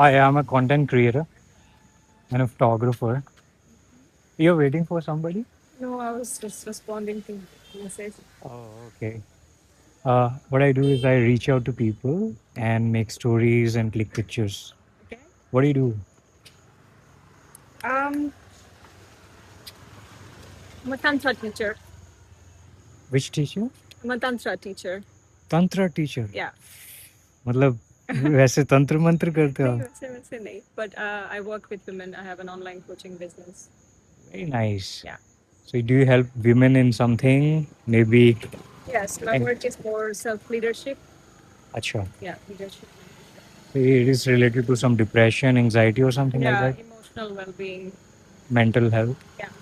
I am a content creator and a photographer. You're waiting for somebody? No, I was just responding to message. Oh, okay. What I do is I reach out to people and make stories and click pictures. Okay. What do you do? Um, I'm a tantra teacher. Which teacher? I'm a tantra teacher. Tantra teacher. Yeah. मतलब वैसे तंत्र मंत्र करते हो नहीं आप? वैसे नहीं. But I work with women. I have an online coaching business. Very nice. Yeah. So do you help women in something? Maybe. Yes, my And work is more self leadership. acha. Yeah, leadership. It is related to some depression, anxiety, or something like Yeah, that. emotional well-being. Mental health. Yeah.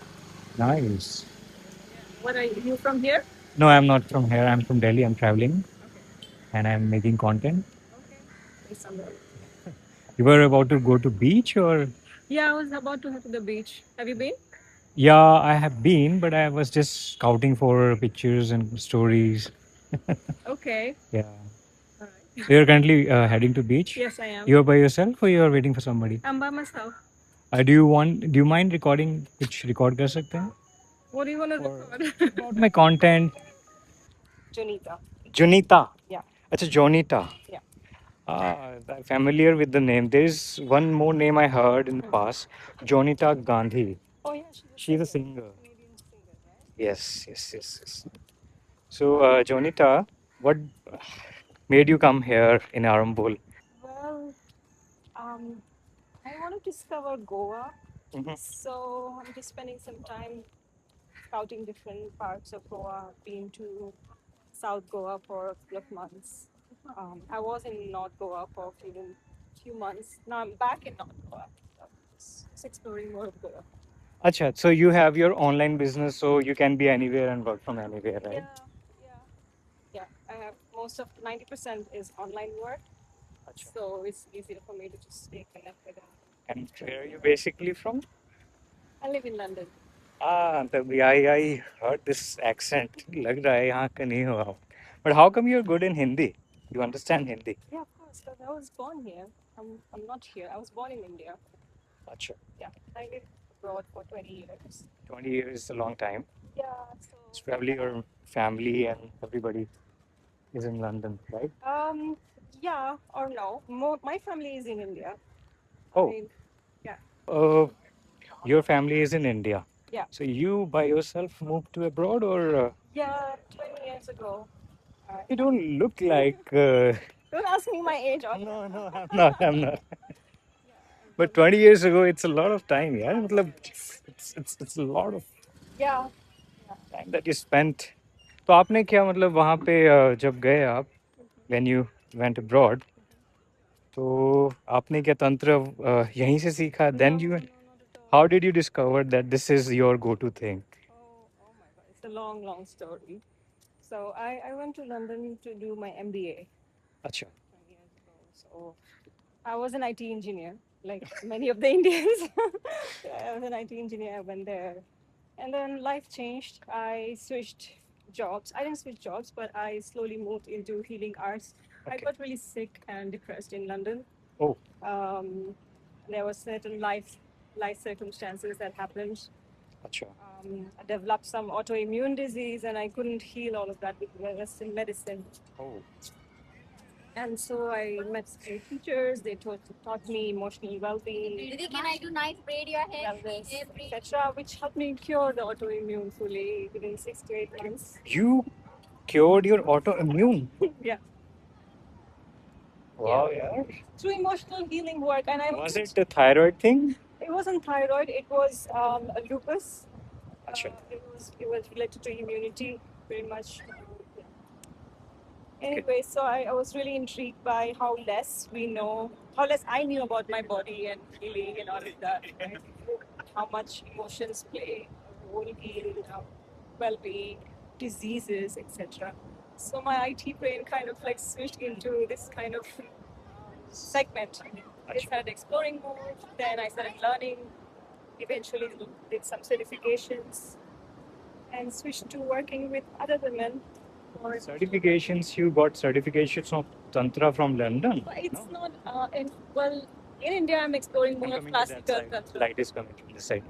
Nice. What are you from here? No, I'm not from here. I'm from Delhi. I'm traveling Okay. and I'm making content. Okay. Nice somewhere. You were about to go to beach or? Yeah, I was about to head to the beach. Have you been? Yeah, I have been, but I was just scouting for pictures and stories. Okay. Yeah. All right. So you're currently heading to beach? Yes, I am. You're by yourself or you're waiting for somebody? I'm by myself. Do you mind recording? कुछ record कर सकते हैं? What do you want to For record? about my content. Jonita. Junita. Yeah. It's a Jonita. Yeah. I'm familiar with the name. There is one more name I heard in the past, Jonita Gandhi. Oh yeah, She's a singer. Canadian singer, right? Yes, yes, yes, yes. So, Jonita, what made you come here in Arambol? Well, um, I want to discover Goa, Mhm. so I'm just spending some time scouting different parts of Goa. Been to South Goa for a couple of months. I was in North Goa for a few months. Now I'm back in North Goa. Just exploring more of Goa. Acha, so you have your online business, so you can be anywhere and work from anywhere, right? Yeah, yeah, yeah. I have most of 90% is online work, Acha. so it's easier for me to just stay connected. And where are you basically from? I live in London. तभी I heard this accent. लग रहा है यहाँ का नहीं हो आप. But how come you're good in Hindi? You understand Hindi? Yeah, of course, because I was born here. I'm not here. I was born in India. Acha. Yeah, I lived abroad for 20 years. 20 years is a long time. Yeah, It's probably your family and everybody is in London, right? yeah or no. My family is in India. I Oh, mean, yeah, uh, your family is in India. yeah, So you by yourself moved to abroad, or yeah. 20 years ago. you don't look like? Don't ask me my age. No, no, I'm not. I'm not. Yeah, But 20 years ago, it's a lot of time, yeah. मतलब it's a lot of yeah. time that you spent. तो आपने क्या मतलब वहाँ पे जब गए आप when you went abroad तो आपने क्या तंत्र यहीं से सीखा No, then no, you not at all. how did you discover that this is your go-to thing? Oh my God, it's a long, long story. So I went to London to do my MBA अच्छा 20 years ago. So I was an IT engineer, like many of the Indians. I was an IT engineer. I went there, and then life changed. I switched jobs. I didn't switch jobs, but I slowly moved into healing arts. I okay got really sick and depressed in London. oh Um, there were certain life circumstances that happened. अच्छा I developed some autoimmune disease, and I couldn't heal all of that with Western medicine. oh And so I met some teachers. They taught me emotional well-being, Didi, can I do nice braid your hair? wellness, Hair braid. etc., which helped me cure the autoimmune fully within 6 to 8 months. you cured your autoimmune. Yeah, Wow, yeah. through emotional healing work. And I Was it a thyroid thing? It wasn't thyroid. It was lupus. Acha. It was related to immunity, very much. Yeah. Okay. Anyway, so I was really intrigued by how less we know, how less I knew about my body and feeling and all of that, right? How much emotions play a role in well-being, diseases, etc. So my IT brain kind of like switched into this kind of segment. I started exploring more. Then I started learning. Eventually, did some certifications and switched to working with other women. Certifications, you got certifications of Tantra from London? But it's No? not, well, In India, I'm exploring I'm more of coming to that classical side. culture. Light is coming from this side.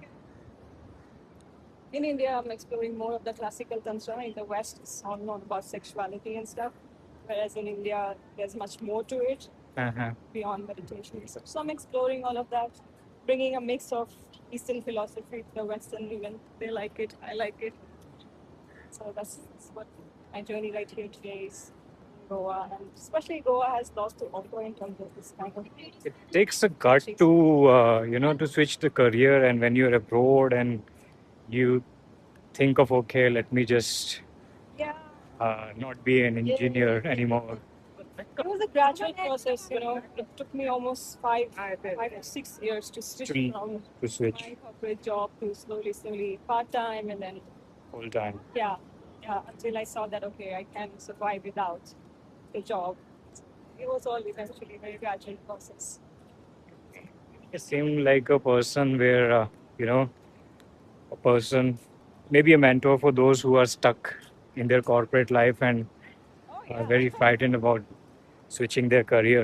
In India, I'm exploring more of the classical culture. In the West, it's all more about sexuality and stuff. Whereas in India, there's much more to it Uh-huh. beyond meditation. So I'm exploring all of that, bringing a mix of Eastern philosophy to the Western even. They like it, I like it. So that's what my journey right here today is. Goa, and especially Goa has lots to offer in terms of this kind of. It takes a gut to to switch the career, and when you're abroad and you think of, okay, let me just Yeah, not be an engineer anymore. it was a gradual process. It took me almost 5 to 6 years to switch To, from to switch my corporate job to slowly part time, and then full time. yeah, until I saw that okay, I can survive without the job. It was all eventually a very gradual process. You seem like a person where, a person, maybe a mentor for those who are stuck in their corporate life and Oh are yeah, very frightened about switching their career.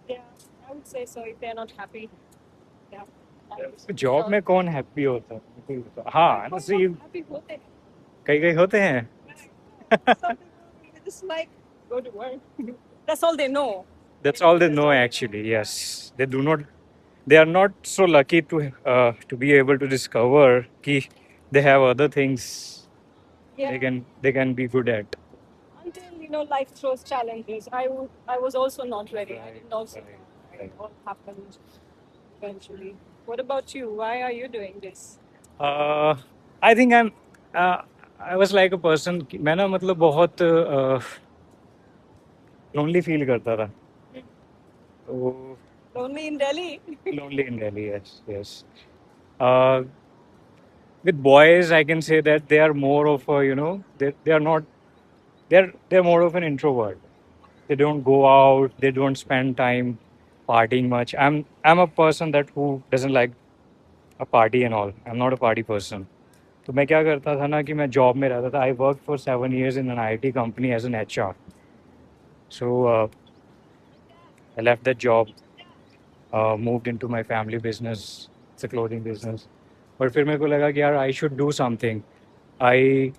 yeah, I would say so. If they're not happy, yeah. Job में कौन happy होता है हाँ नसीब happy होते हैं. कई कई होते हैं Some people they just like go to work. That's all they know. That's all they know actually. Yes, they are not so lucky to be able to discover कि they have other things Yeah. they can be good at. Until life throws challenges. I was also not ready. I Right, didn't also right, know. right. It all happened eventually. What about you? Why are you doing this? I think uh, I was like a person कि मैं ना मतलब बहुत lonely feel करता था तो Lonely in Delhi. lonely in Delhi. Yes. Uh, with boys, I can say that they are more of a they are not they're more of an introvert. They don't go out. They don't spend time partying much. I'm a person that who doesn't like a party and all. I'm not a party person. तो मैं क्या करता था ना कि मैं job में रहता था. I worked for 7 years in an IT company as an HR. So I left that job, moved into my family business. It's a clothing business. और फिर मेरे को लगा कि यार I should do something. I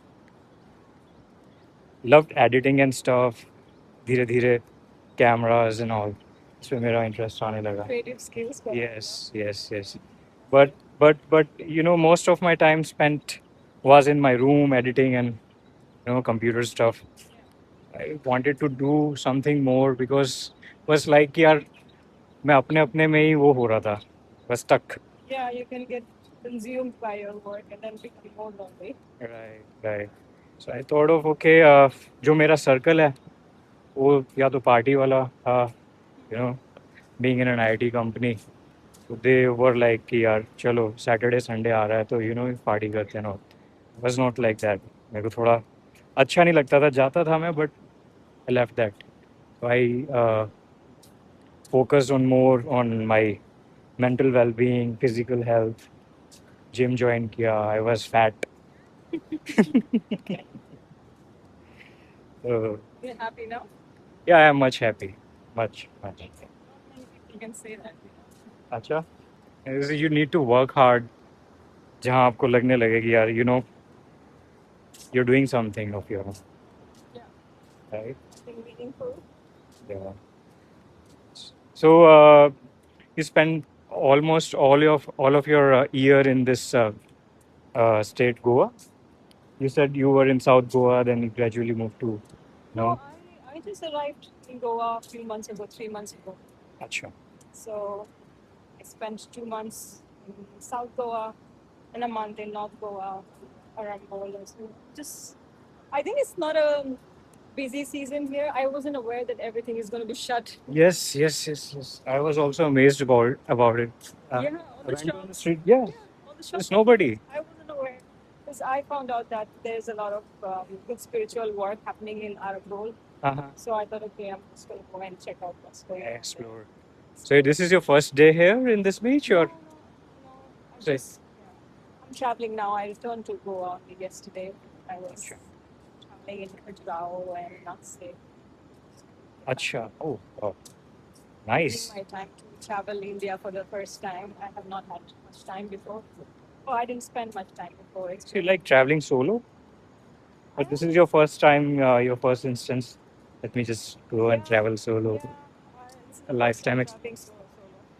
loved editing and stuff. धीरे धीरे cameras and all. इसमें मेरा इंटरेस्ट आने लगा. Creative skills. Yes. But most of my time spent was in my room editing and computer stuff. I wanted to do something more because was like कि यार मैं अपने अपने में ही वो हो रहा था. Was stuck. Yeah, you can get consumed by your work and then become more lonely. Right. So I thought of okay, जो मेरा circle है वो या तो party वाला था, being in an IT company. So they were like कि यार चलो सैटरडे संडे आ रहा है तो पार्टी करते हैं. Was not like that. मेरे को थोड़ा अच्छा नहीं लगता था. जाता था मैं but I left that. So I focused on more on my mental well-being, physical health. Gym join किया. I was fat. So You're happy now? yeah, I am much happy. Much. Not many people can say that. अच्छा. You need to work hard. जहाँ आपको लगने लगे कि यार you're doing something of your own. Yeah. Right? Something meaningful. Yeah. So you spend almost all of your year in this state, Goa. You said you were in South Goa, then you gradually moved to No, I just arrived in Goa a few months ago, 3 months ago. Acha. So I spent 2 months in South Goa and a month in North Goa, around Bolas. I think it's not a busy season here. I wasn't aware that everything is going to be shut. Yes. I was also amazed about it. Yeah, all I the went on the shops. street. Yeah, All the shops. there's nobody. I wasn't aware because I found out that there's a lot of good spiritual work happening in Arabol. Uh-huh. So I thought, okay, I'm just going to go and check out what's going on. Explore. So this is your first day here in this beach, or? No. I'm traveling now. I returned to Goa only yesterday. I was traveling in Khajuraho and Naxche. Acha. Oh. Nice. My time to travel India for the first time. I have not had much time before. Oh, I didn't spend much time before. So you like traveling solo? But this is your first time, your first instance. Let me just go and travel solo. Yeah, it's A the first lifetime time experience.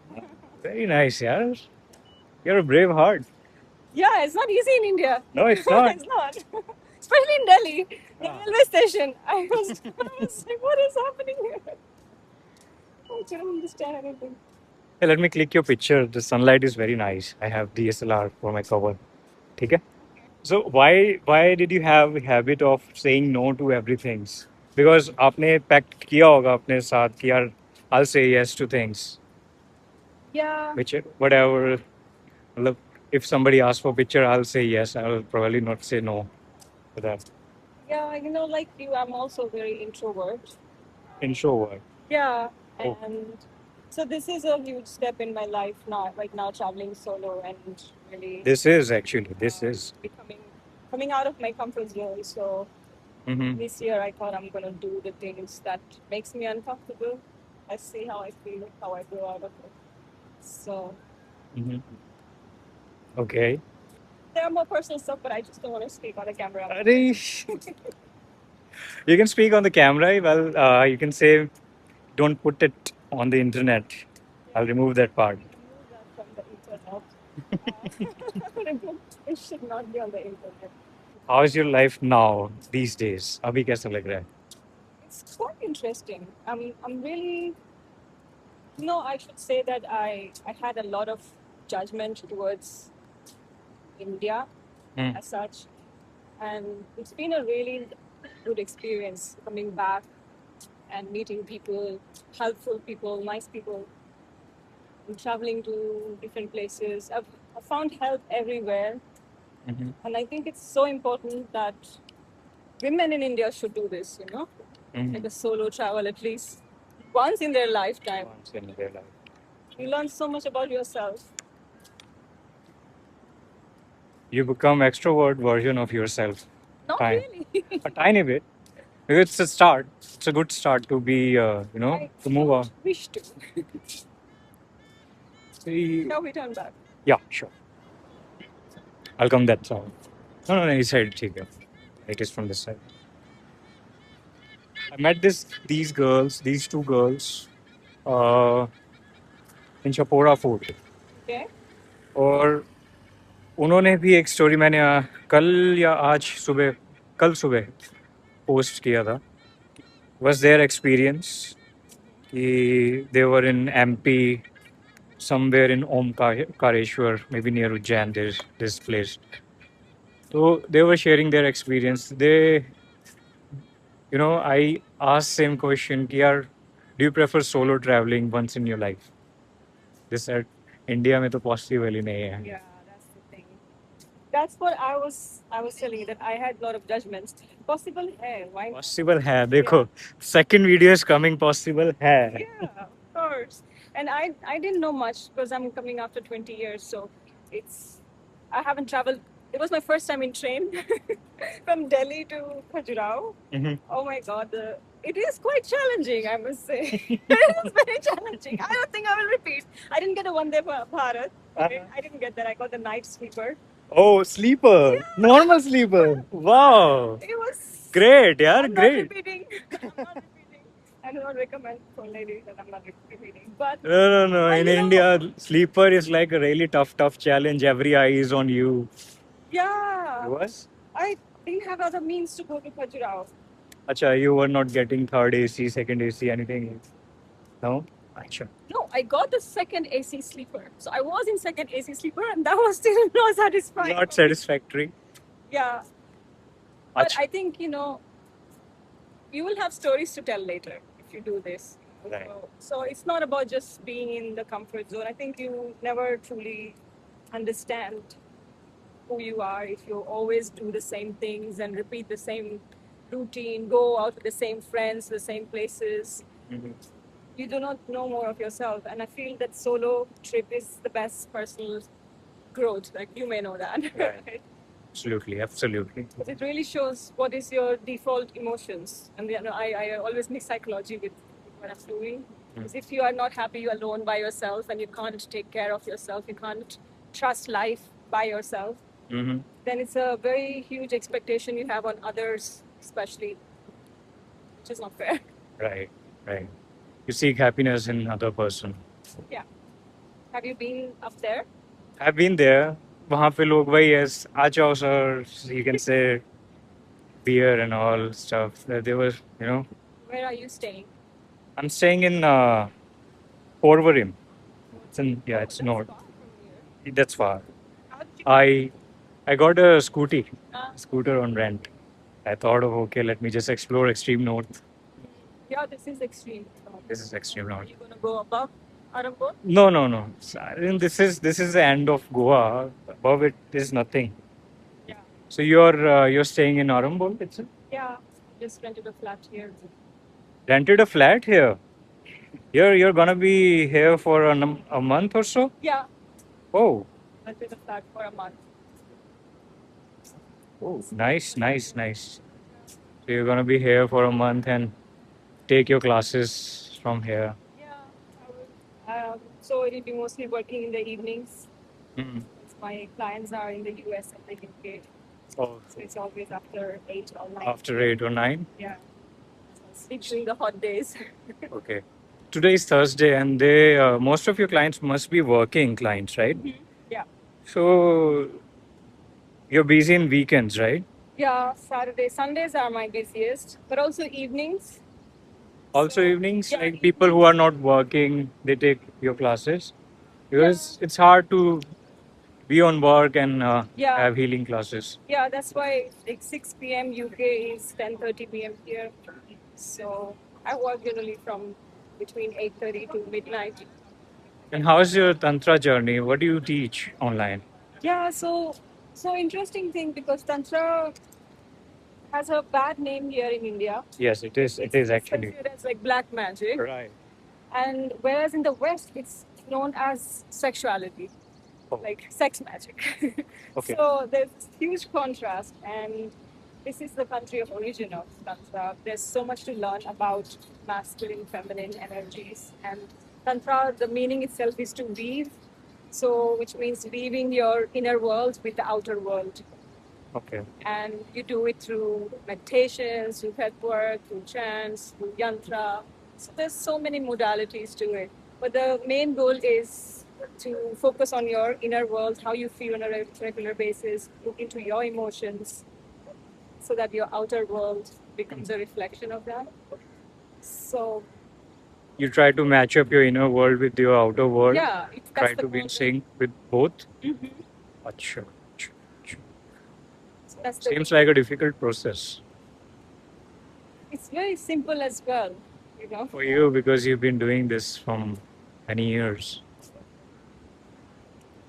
traveling solo. Very nice, yeah. You're a brave heart. Yeah, it's not easy in India. No, it's not. It's not. Especially in Delhi, the Ah. railway station. I was like, what is happening here? I couldn't understand anything. Hey, let me click your picture. The sunlight is very nice. I have DSLR for my cover. Okay. So why did you have a habit of saying no to everything? Because आपने pact किया होगा अपने साथ कि यार I'll say yes to things. Yeah, Which whatever. मतलब, if somebody asks for picture, I'll say yes. I'll probably not say no to that. yeah, like you, I'm also very introvert. Introvert. Yeah, Oh. and so this is a huge step in my life now, right now, traveling solo and really This is actually. This is. becoming coming out of my comfort zone. So Mm-hmm. this year I thought I'm gonna do the things that makes me uncomfortable. I see how I feel, how I grow out of it. So Mm-hmm. Okay. there are more personal stuff, but I just don't want to speak on the camera. Arey. You can speak on the camera. Well, you can say, don't put it on the internet. I'll remove that part. Remove that from the internet. It should not be on the internet. How is your life now these days? अभी कैसा लग रहा है? It's quite interesting. I'm really, I should say that I had a lot of judgment towards India Hmm. as such, and it's been a really good experience coming back and meeting people, helpful people, nice people, and traveling to different places. I've found help everywhere, Mm-hmm. and I think it's so important that women in India should do this, Mm-hmm. like a solo travel at least once in their lifetime. Once in their life. You learn so much about yourself. You become extrovert version of yourself. Not Tiny. really. A tiny bit. It's a start. It's a good start to be, I to move on. wish to. See, Shall we turn back? yeah, sure. I'll come that side. No, this side. ठीक है. It is from this side. I met these two girls, uh, in Chapora Fort. Okay. और उन्होंने भी एक story मैंने कल सुबह post किया था. Was their experience कि they were in MP, somewhere in Omkareshwar, maybe near Ujjain, there's this place. So they were sharing their experience. I asked same question कि यार, do you prefer solo traveling once in your life? They said, India में तो possible ही नहीं है. Yeah, that's the thing. That's what I was telling you, that I had a lot of judgments. Possible hai, why not? Possible है देखो, second video is coming, possible है. Yeah, of course. And I didn't know much because I'm coming after 20 years, so I haven't traveled. It was my first time in train from Delhi to Khajuraho. Mhm. Oh my God, it is quite challenging, I must say. It is very challenging. I don't think I will repeat. I didn't get a Vande Bharat. Okay? I didn't get that. I got the night sleeper. Oh, sleeper, normal sleeper. Wow, It was great, yaar, I'm great. not repeating. I'm not repeating. I do not recommend for ladies that I'm not repeating. But No. But In you know- India, sleeper is like a really tough challenge. Every eye is on you. yeah, It was? I didn't have other means to go to Khajuraho. Acha, you were not getting third AC, second AC, anything? No? Acha. No, I got the second AC sleeper. So I was in second AC sleeper, and that was still not satisfying. Not satisfactory. Yeah. But Acha. I think, you will have stories to tell later if you do this. Right. So it's not about just being in the comfort zone. I think you never truly understand who you are if you always do the same things and repeat the same routine, go out with the same friends, the same places. Mhm. You do not know more of yourself. And I feel that solo trip is the best personal growth. Like you may know that. Right. Absolutely. Because it really shows what is your default emotions. And I always mix psychology with what I'm doing. Because if you are not happy, you are alone by yourself, and you can't take care of yourself, you can't trust life by yourself, Mm-hmm. then it's a very huge expectation you have on others, especially, which is not fair. Right, right. You seek happiness in other person. Yeah. Have you been up there? I've been there. वहाँ पे लोग वही है, आ जाओ sir, you can say beer and all stuff. They were, you know, Where are you staying? I'm staying in Porvorim. It's in, yeah, it's That's north. far from here. That's far. How did you? I got a Uh, scooter on rent. I thought of okay, let me just explore extreme north. yeah, this is extreme. This is extreme Are north. you gonna go above Arambur? No, no, no. I think this is the end of Goa. Above it is nothing. Yeah. So you're staying in Arambol itself? Yeah. Just rented a flat here. Rented a flat here. You're gonna be here for a month or so? Yeah. Oh, Rented a flat for a month. nice, nice, nice. So you're gonna be here for a month and take your classes from here. Yeah. I will. So it'll be mostly working in the evenings. Mm. My clients are in the US and the UK. Oh, So it's always after 8 or 9. after 8 or 9. Yeah. So I sleep during the hot days. Okay. Today is Thursday, and they most of your clients must be working clients, right? Yeah. So you're busy in weekends, right? Yeah. Saturday, Sundays are my busiest, but also evenings. Also So, evenings, yeah, like people who are not working, they take your classes because it's hard to be on work and Yeah. have healing classes. Yeah, that's why like 6 p.m. UK is 10:30 p.m. here. So I work generally from between 8:30 to midnight. And how's your tantra journey? What do you teach online? Yeah, so interesting thing because Tantra has a bad name here in India. Yes, it is. It is It's actually. considered as like black magic. Right. And whereas in the West, it's known as sexuality, Oh. like sex magic. Okay. So there's this huge contrast, and this is the country of origin of Tantra. There's so much to learn about masculine, feminine energies. And Tantra, the meaning itself is to weave, so which means weaving your inner world with the outer world. Okay. And you do it through meditations, through breath work, through chants, through yantra. So there's so many modalities to it. But the main goal is to focus on your inner world, how you feel on a regular basis, look into your emotions, so that your outer world becomes a reflection of that. So You try to match up your inner world with your outer world. yeah, Try that's the to be in goal. sync with both. Mhm. Acha. So that's the Seems like a difficult process It's very simple as well, you know. for you because you've been doing this from many years.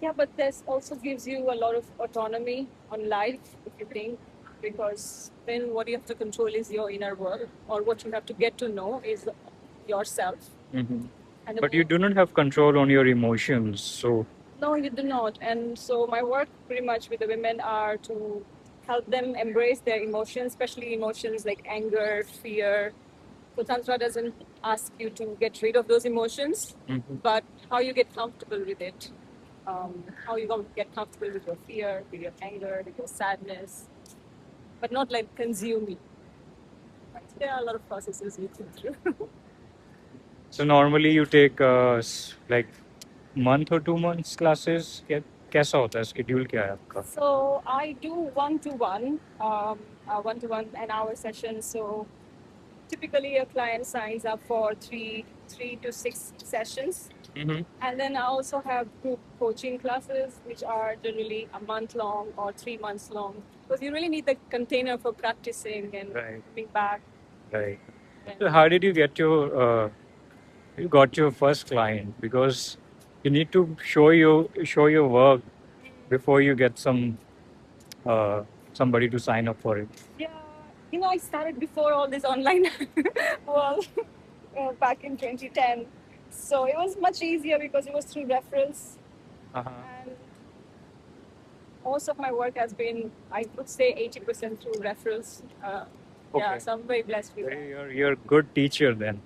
Yeah, but this also gives you a lot of autonomy on life, if you think, because then what you have to control is your inner world, or what you have to get to know is yourself. Mhm. And the But you more- do not have control on your emotions. So No, you do not. And so my work pretty much with the women are to help them embrace their emotions, especially emotions like anger, fear. So Tantra doesn't ask you to get rid of those emotions, Mhm. but how you get comfortable with it. How you get comfortable with your fear, with your anger, with your sadness, but not like consume it. There are a lot of processes you go through. So normally you take like month or 2 months classes. कैसा होता है schedule क्या है आपका? So I do one-to-one, one-to-one an hour session. So typically a client signs up for three to six sessions. Mm-hmm. And then I also have group coaching classes, which are generally a month long or 3 months long, because you really need the container for practicing and Right. coming back. Right. And So how did you get you got your first client? Because you need to show your work before you get somebody to sign up for it. yeah, I started before all this online world back in 2010. So it was much easier because it was through referrals. Uh-huh. And most of my work has been, I would say, 80% through referrals. Yeah, Okay. so I'm very blessed with that. You're a good teacher then.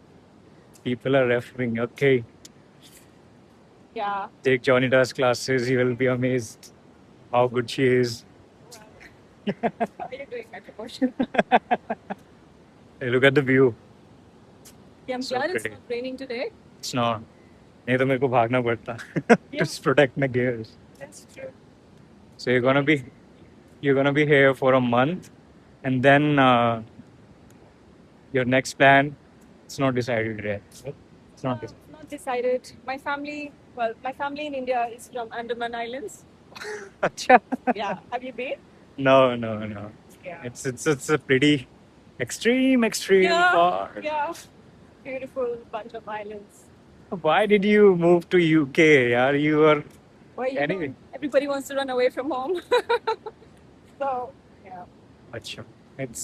People are referring. Okay, Yeah. take Jonita's classes. You will be amazed how good she is. How are you doing my promotion? Hey, look at the view. Yeah, I'm So glad it's pretty. not raining today. It's not. नहीं तो मेरे को भागना पड़ता Yeah, to protect my gears. that's true. So you're gonna be here for a month, and then your next plan. It's not decided yet. Right? It's not decided. Not decided. My family in India is from Andaman Islands. Acha. Yeah. Have you been? No, no, no. Yeah. It's a pretty extreme Yeah. part. Yeah. Beautiful bunch of islands. Why did you move to UK? Yeah, you were Why you anyway. know, everybody wants to run away from home. So yeah, Acha. It's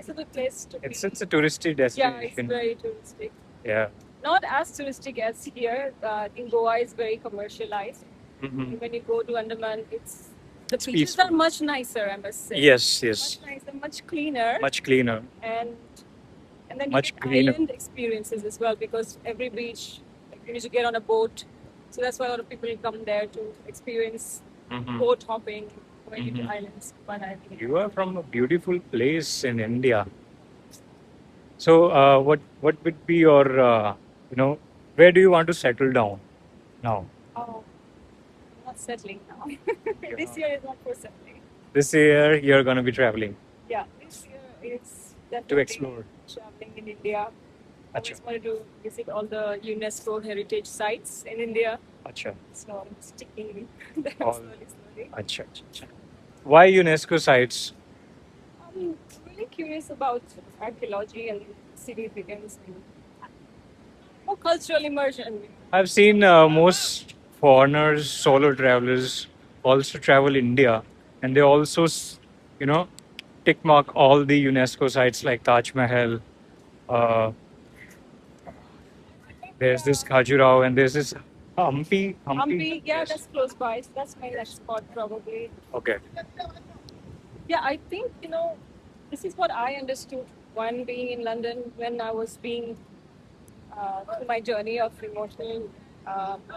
it's a good place to be. it's a touristy Yeah, it's destination. very touristic. Yeah. Not as touristic as here. In Goa, it's very commercialized. Mhm. When you go to Andaman, the It's beaches peaceful. are much nicer, I must say. Yes, yes. Much nicer, much cleaner, Much cleaner. and then Much you get greener. island experiences as well because every beach you need to get on a boat. So that's why a lot of people come there to experience Mhm. boat hopping, going Mhm. into islands, one island. You are from a beautiful place in India. So, what would be your where do you want to settle down now? Oh, I'm not settling now. This year is not for settling. This year you're gonna be traveling Yeah, this year is to definitely explore. traveling in India. I Acha, always wanted to visit all the UNESCO heritage sites in India. acha, So I'm sticking there all, slowly. acha, acha, acha. Why UNESCO sites? I'm really curious about archaeology and significance and more cultural immersion. I've seen most foreigners, solo travelers, also travel India, and they also, you know, tick mark all the UNESCO sites like Taj Mahal. Uh, there's this Khajuraho, and there's this Hampi. Hampi, yeah, Yes. that's close by. So that's my next spot probably. Okay. Yeah, I think, this is what I understood one being in London when I was being through my journey of emotional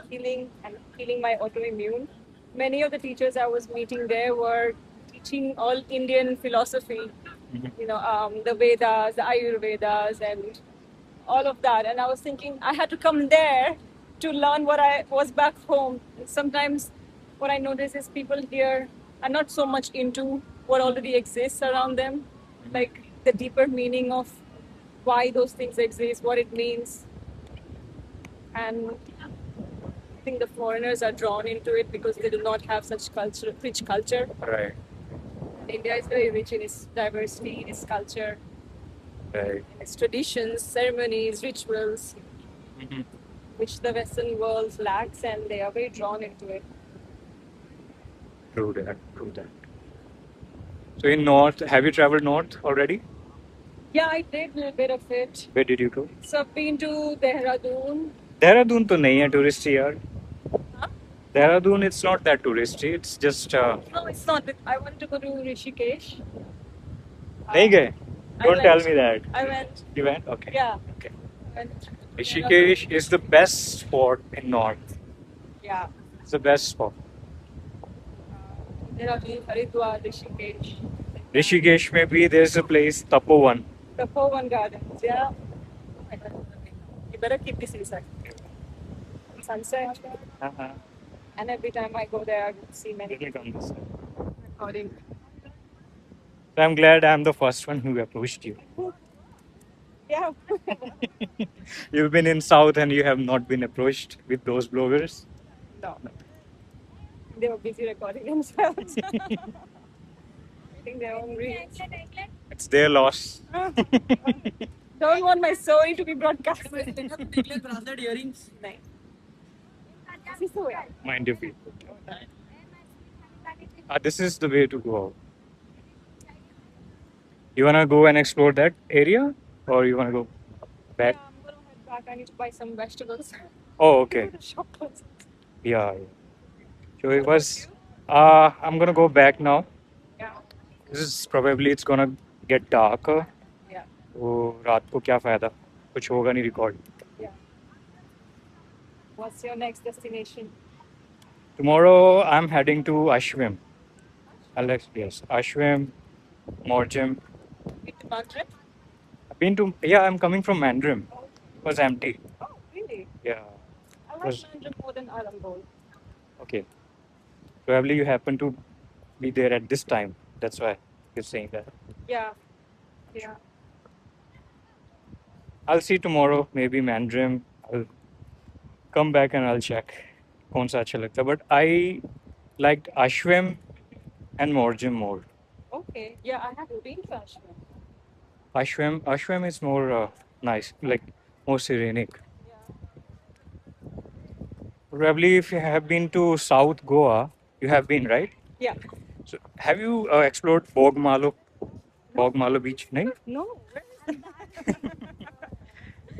healing and healing my autoimmune. Many of the teachers I was meeting there were teaching all Indian philosophy, Mhm. the Vedas, the Ayurvedas, and all of that. And I was thinking I had to come there to learn what I was back home. And sometimes what I notice is people here are not so much into what already exists around them, like the deeper meaning of why those things exist, what it means. And I think the foreigners are drawn into it because they do not have such rich culture. Right. India is very rich in its diversity, in its culture, Right. in its traditions, ceremonies, rituals, Mhm. which the Western world lacks, and they are very drawn into it. True that. True that. So in North, have you traveled North already? Yeah, I did a little bit of it. Where did you go? So I've been to Dehradun. Dehradun तो नहीं है tourist यार. Huh? Dehradun it's not that touristy. It's just No, it's not. I wanted to go to Rishikesh. नहीं गए. I Don't tell went. me that. I went. You went? Okay. Yeah. Okay. I went. Rishikesh is the best spot in North. Yeah. It's the best spot. Dehradun, Haridwar, Rishikesh. Rishikesh में भी there's a place Tapovan. The Pawan Gardens. Yeah. You better keep this inside. Sunset. Uh-huh. And every time I go there, I see many Let me come this way. recording. So I'm glad I'm the first one who approached you. Yeah. You've been in South and you have not been approached with those bloggers. No. They were busy recording themselves. I think their own reels. It's their loss. Don't want my story to be broadcasted. earrings. Nahin. This is the way. Mind your feet. This is the way to go out. You wanna go and explore that area, or you wanna go back? Yeah, I'm gonna head back. I need to buy some vegetables. Oh, okay. Go to the shop first. Yeah. So it was. I'm gonna go back now. Yeah. This is probably it's gonna get darker. Yeah. तो रात को क्या फायदा कुछ होगा नहीं record. Yeah. What's your next destination? Tomorrow I'm heading to Ashwim. Alex, yes, Ashwim, Morjim. Been to Mandre? I've been to, yeah, I'm coming from Mandrim. It was empty. Oh, really? Yeah. I like Was- Mandre more than Arambol. Okay. Probably you happen to be there at this time. That's why you're saying that. Yeah. Yeah. I'll see tomorrow, maybe Mandrim. I'll come back and I'll check. कौन सा अच्छा लगता है. But I liked Ashwim and Morjim more. Okay. Yeah, I haven't been to Ashwin. Ashwim is more nice, like more serenic. Yeah. Probably if you have been to South Goa, you have been, right? Yeah. So have you explored Bogmalo beach? No? No. Where is that?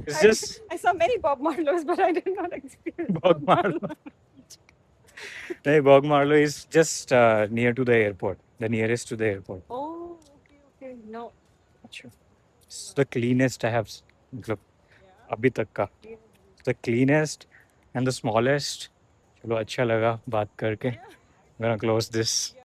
It's just I saw many Bob Marlows, but I did not experience Bogmalo. No, Bogmalo is just near to the airport, the nearest to the airport. Oh, okay. No. अच्छा. It's the cleanest I have, मतलब Yeah. अभी तक का. The cleanest and the smallest. चलो अच्छा लगा बात करके. I'm gonna close this.